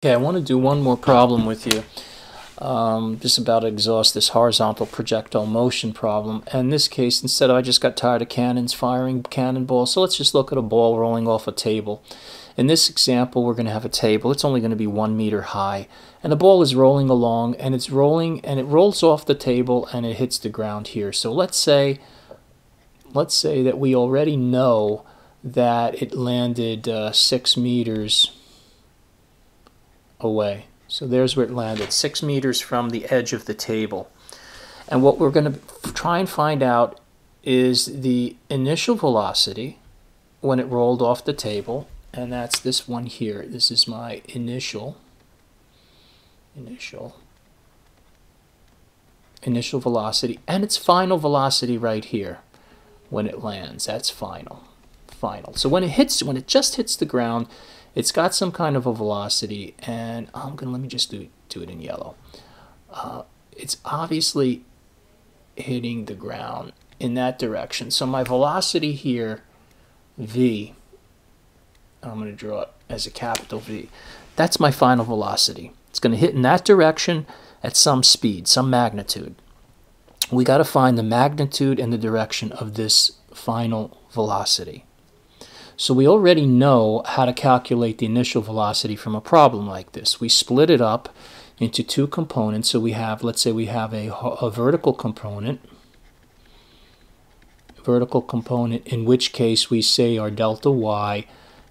Okay, I want to do one more problem with you. Just about to exhaust this horizontal projectile motion problem. And in this case, instead I just got tired of cannons firing cannonballs, so let's just look at a ball rolling off a table. In this example, we're going to have a table. It's only going to be 1 meter high. And the ball is rolling along, and it's rolling, and it rolls off the table, and it hits the ground here. So let's say that we already know that it landed 6 meters away. So there's where it landed, 6 meters from the edge of the table. And what we're going to try and find out is the initial velocity when it rolled off the table, and that's this one here. This is my initial velocity, and its final velocity right here when it lands. That's final. So when it just hits the ground, it's got some kind of a velocity, and let me just do it in yellow. It's obviously hitting the ground in that direction. So my velocity here, v, I'm going to draw it as a capital V. That's my final velocity. It's going to hit in that direction at some speed, some magnitude. We got to find the magnitude and the direction of this final velocity. So we already know how to calculate the initial velocity from a problem like this. We split it up into two components. So we have, let's say we have a vertical component, in which case we say our delta y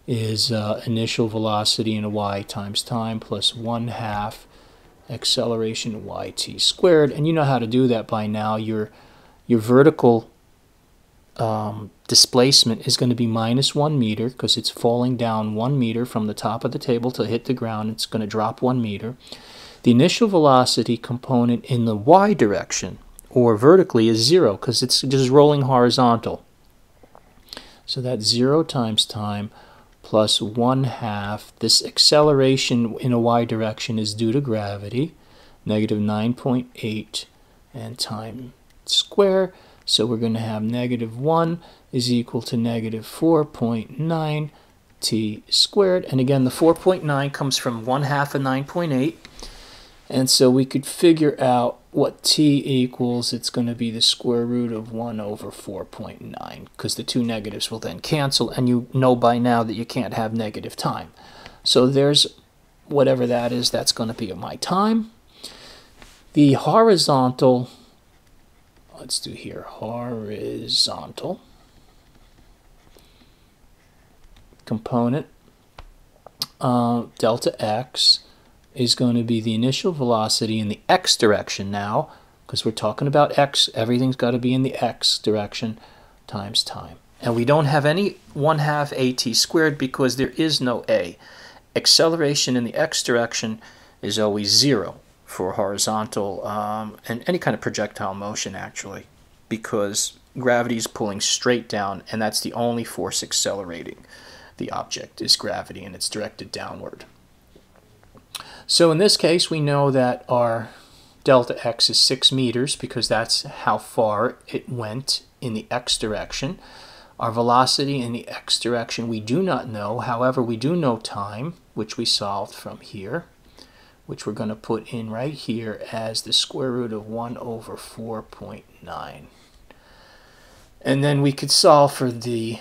is initial velocity in a y times time plus 1/2 acceleration yt squared. And you know how to do that by now. Your vertical displacement is going to be minus 1 meter because it's falling down 1 meter from the top of the table to hit the ground. It's going to drop 1 meter. The initial velocity component in the y direction or vertically is 0 because it's just rolling horizontal. So that's 0 times time plus 1/2. This acceleration in a y direction is due to gravity, negative 9.8, and time square. So we're going to have negative 1 is equal to negative 4.9 t squared. And again, the 4.9 comes from 1/2 of 9.8. And so we could figure out what t equals. It's going to be the square root of 1 over 4.9 because the two negatives will then cancel. And you know by now that you can't have negative time. So there's whatever that is, that's going to be my time. The horizontal, let's do here, horizontal component, delta x, is going to be the initial velocity in the x direction now, because we're talking about x, everything's got to be in the x direction, times time. And we don't have any 1/2 at squared because there is no a. Acceleration in the x direction is always 0 for horizontal and any kind of projectile motion, actually, because gravity is pulling straight down, and that's the only force accelerating the object is gravity, and it's directed downward. So in this case, we know that our delta x is 6 meters because that's how far it went in the x direction. Our velocity in the x direction we do not know. However, we do know time, which we solved from here, which we're going to put in right here as the square root of 1 over 4.9. And then we could solve for the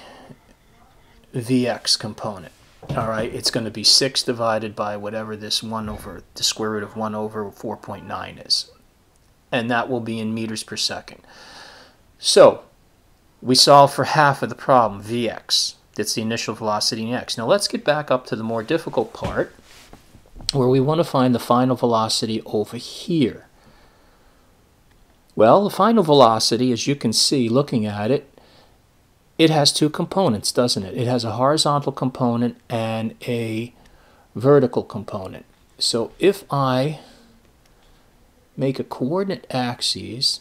Vx component. All right, it's going to be 6 divided by whatever this 1 over the square root of 1 over 4.9 is. And that will be in meters per second. So we solve for half of the problem, Vx. That's the initial velocity in x. Now let's get back up to the more difficult part, where we want to find the final velocity over here. Well, the final velocity, as you can see looking at it, it has two components, doesn't it? It has a horizontal component and a vertical component. So if I make a coordinate axis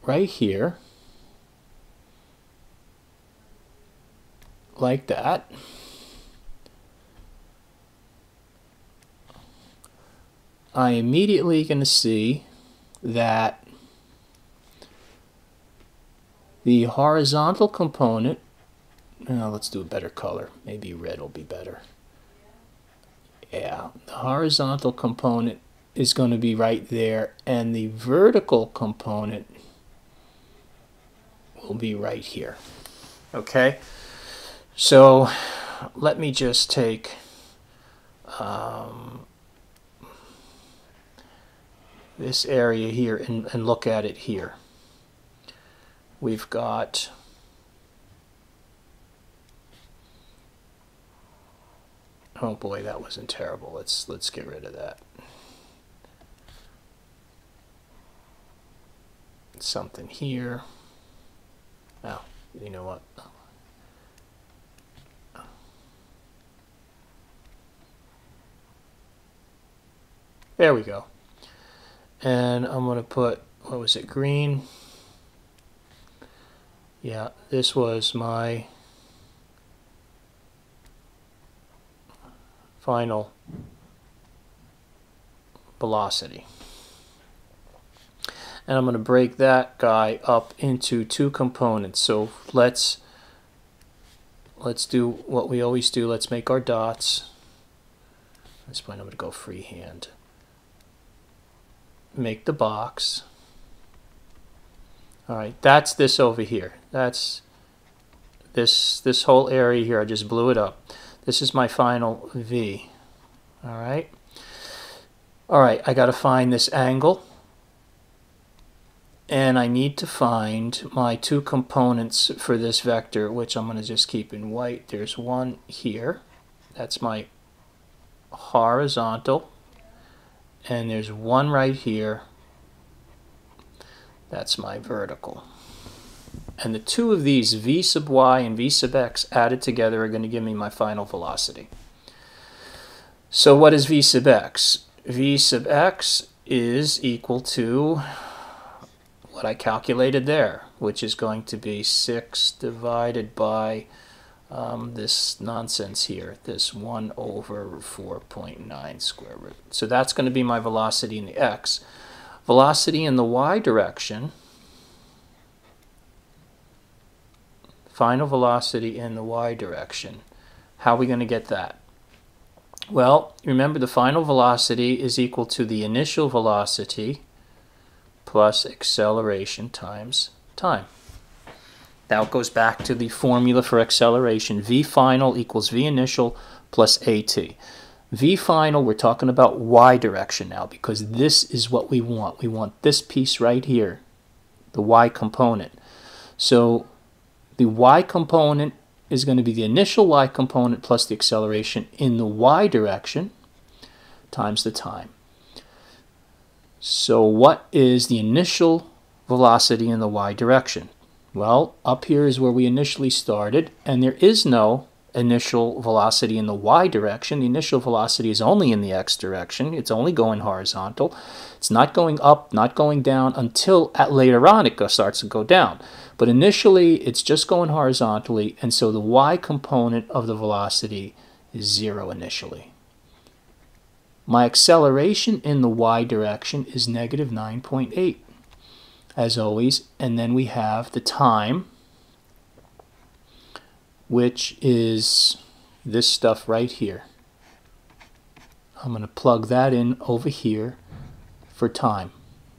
right here, like that, I immediately going to see that the horizontal component let's do a better color. Maybe red will be better. Yeah, the horizontal component is going to be right there, and the vertical component will be right here. Okay, so let me just take this area here and look at it here. We've got oh boy, that wasn't terrible. Let's get rid of that. Something here. Now, you know what? There we go. And I'm going to put, what was it, green? Yeah, this was my final velocity. And I'm going to break that guy up into two components. So let's do what we always do. Let's make our dots. At this point I'm going to go freehand. Make the box. Alright, that's this over here. That's this whole area here. I just blew it up. This is my final V. Alright. Alright, I got to find this angle. And I need to find my two components for this vector, which I'm going to just keep in white. There's one here. That's my horizontal. And there's one right here. That's my vertical. And the two of these, v sub y and v sub x, added together are going to give me my final velocity. So what is v sub x? V sub x is equal to what I calculated there, which is going to be 6 divided by this nonsense here, this 1 over 4.9 square root. So that's going to be my velocity in the x. Velocity in the y direction, final velocity in the y direction. How are we going to get that? Well, remember the final velocity is equal to the initial velocity plus acceleration times time. Now it goes back to the formula for acceleration. V final equals V initial plus AT. V final, we're talking about y direction now because this is what we want. We want this piece right here, the y component. So the y component is going to be the initial y component plus the acceleration in the y direction times the time. So what is the initial velocity in the y direction? Well, up here is where we initially started, and there is no initial velocity in the y direction. The initial velocity is only in the x direction. It's only going horizontal. It's not going up, not going down until later on it starts to go down. But initially it's just going horizontally, and so the y component of the velocity is 0 initially. My acceleration in the y direction is negative 9.8, as always, and then we have the time, which is this stuff right here. I'm going to plug that in over here for time,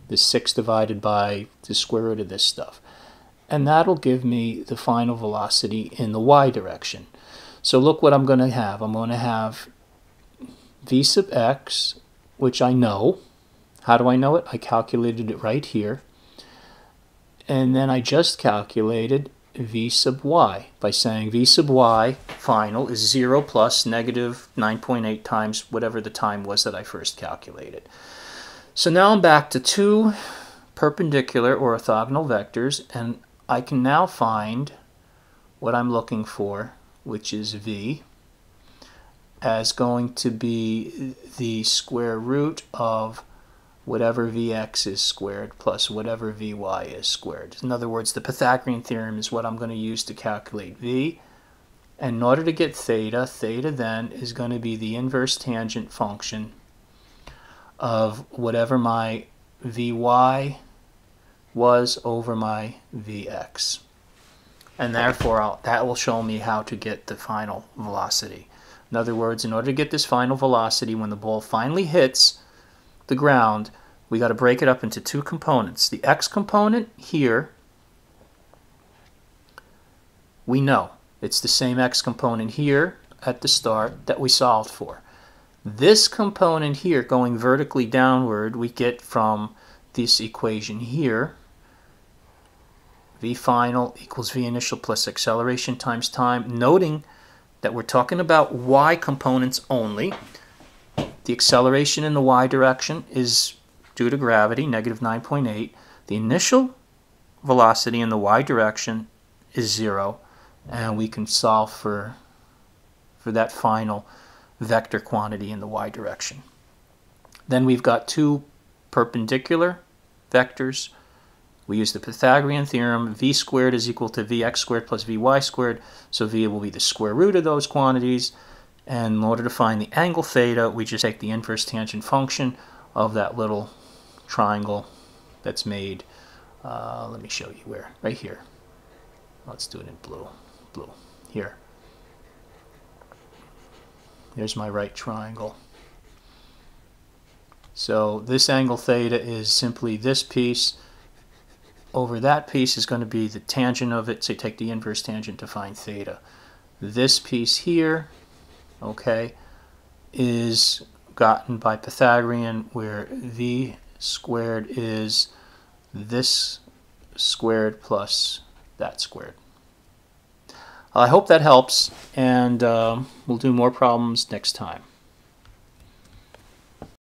the 6 divided by the square root of this stuff. And that'll give me the final velocity in the y direction. So look what I'm going to have. I'm going to have v sub x, which I know. How do I know it? I calculated it right here. And then I just calculated v sub y by saying v sub y final is 0 plus negative 9.8 times whatever the time was that I first calculated. So now I'm back to two perpendicular or orthogonal vectors, and I can now find what I'm looking for, which is v, as going to be the square root of whatever Vx is squared plus whatever Vy is squared. In other words, the Pythagorean theorem is what I'm going to use to calculate V. And in order to get theta, theta then is going to be the inverse tangent function of whatever my Vy was over my Vx. and therefore that will show me how to get the final velocity. In other words, in order to get this final velocity, when the ball finally hits the ground, we got to break it up into two components. The x component here, we know it's the same x component here at the start that we solved for. This component here, going vertically downward, we get from this equation here. V final equals V initial plus acceleration times time. Noting that we're talking about y components only. The acceleration in the y direction is due to gravity, negative 9.8. The initial velocity in the y direction is 0, and we can solve for that final vector quantity in the y direction. Then we've got two perpendicular vectors. We use the Pythagorean theorem. V squared is equal to Vx squared plus Vy squared. So V will be the square root of those quantities. And in order to find the angle theta, we just take the inverse tangent function of that little triangle that's made. Let me show you where. Right here. Let's do it in blue. Blue. Here. Here's my right triangle. So this angle theta is simply this piece over that piece is going to be the tangent of it, so you take the inverse tangent to find theta. This piece here, okay, is gotten by Pythagorean, where V squared is this squared plus that squared. I hope that helps, and we'll do more problems next time.